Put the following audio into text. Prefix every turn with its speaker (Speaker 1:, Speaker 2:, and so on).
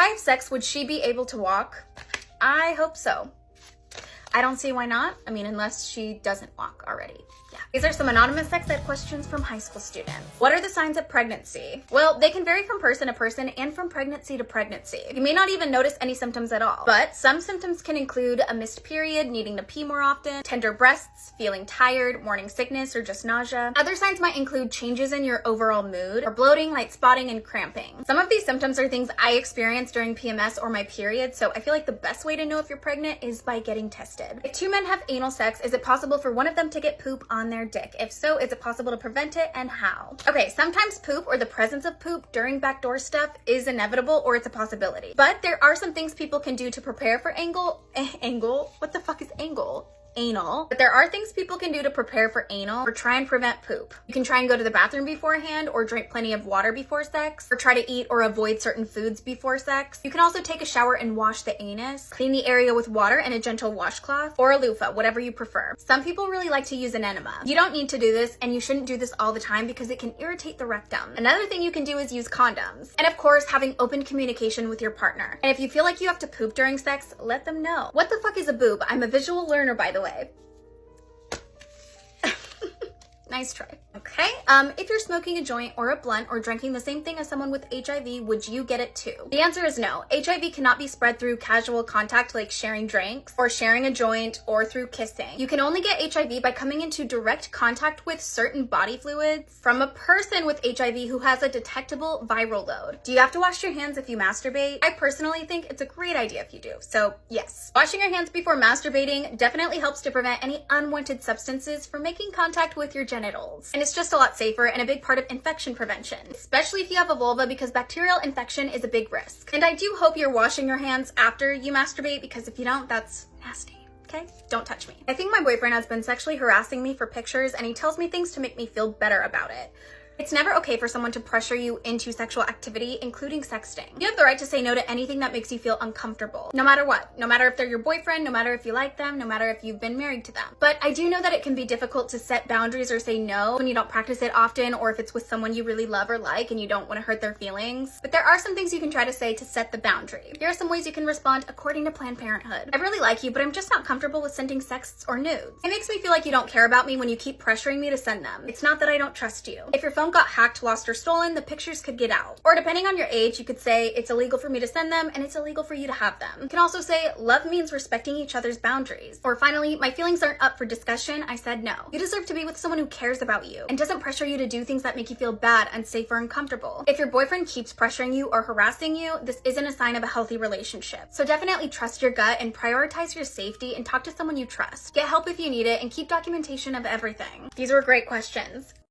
Speaker 1: I have sex, would she be able to walk? I hope so. I don't see why not. I mean, unless she doesn't walk already. Yeah. These are some anonymous sex ed questions from high school students. What are the signs of pregnancy? Well, they can vary from person to person and from pregnancy to pregnancy. You may not even notice any symptoms at all, but some symptoms can include a missed period, needing to pee more often, tender breasts, feeling tired, morning sickness, or just nausea. Other signs might include changes in your overall mood, or bloating, light spotting, and cramping. Some of these symptoms are things I experienced during PMS or my period, so I feel like the best way to know if you're pregnant is by getting tested. If two men have anal sex, is it possible for one of them to get poop on their dick? If so, is it possible to prevent it, and how? Okay, sometimes poop or the presence of poop during backdoor stuff is inevitable, or it's a possibility. But there are some things people can do to prepare for anal. What the fuck is anal? But there are things people can do to prepare for anal or try and prevent poop. You can try and go to the bathroom beforehand, or drink plenty of water before sex, or try to eat or avoid certain foods before sex. You can also take a shower and wash the anus, clean the area with water and a gentle washcloth, or a loofah, whatever you prefer. Some people really like to use an enema. You don't need to do this, and you shouldn't do this all the time because it can irritate the rectum. Another thing you can do is use condoms. And of course, having open communication with your partner. And if you feel like you have to poop during sex, let them know. What the fuck is a boob? I'm a visual learner, by the way. Nice try. Okay, if you're smoking a joint or a blunt or drinking the same thing as someone with HIV, would you get it too? The answer is no. HIV cannot be spread through casual contact like sharing drinks or sharing a joint or through kissing. You can only get HIV by coming into direct contact with certain body fluids from a person with HIV who has a detectable viral load. Do you have to wash your hands if you masturbate? I personally think it's a great idea if you do, so yes. Washing your hands before masturbating definitely helps to prevent any unwanted substances from making contact with your genitals. And it's just a lot safer and a big part of infection prevention, especially if you have a vulva, because bacterial infection is a big risk. And I do hope you're washing your hands after you masturbate, because if you don't, that's nasty. Okay? Don't touch me. I think my boyfriend has been sexually harassing me for pictures, and he tells me things to make me feel better about it. It's never okay for someone to pressure you into sexual activity, including sexting. You have the right to say no to anything that makes you feel uncomfortable, no matter what. No matter if they're your boyfriend, no matter if you like them, no matter if you've been married to them. But I do know that it can be difficult to set boundaries or say no when you don't practice it often, or if it's with someone you really love or like and you don't want to hurt their feelings. But there are some things you can try to say to set the boundary. Here are some ways you can respond according to Planned Parenthood. I really like you, but I'm just not comfortable with sending sexts or nudes. It makes me feel like you don't care about me when you keep pressuring me to send them. It's not that I don't trust you. If your phone got hacked, lost, or stolen, the pictures could get out. Or depending on your age, you could say it's illegal for me to send them and it's illegal for you to have them. You can also say love means respecting each other's boundaries. Or finally, my feelings aren't up for discussion, I said no. You deserve to be with someone who cares about you and doesn't pressure you to do things that make you feel bad, unsafe, or uncomfortable. If your boyfriend keeps pressuring you or harassing you, this isn't a sign of a healthy relationship. So definitely trust your gut and prioritize your safety and talk to someone you trust. Get help if you need it and keep documentation of everything. These were great questions.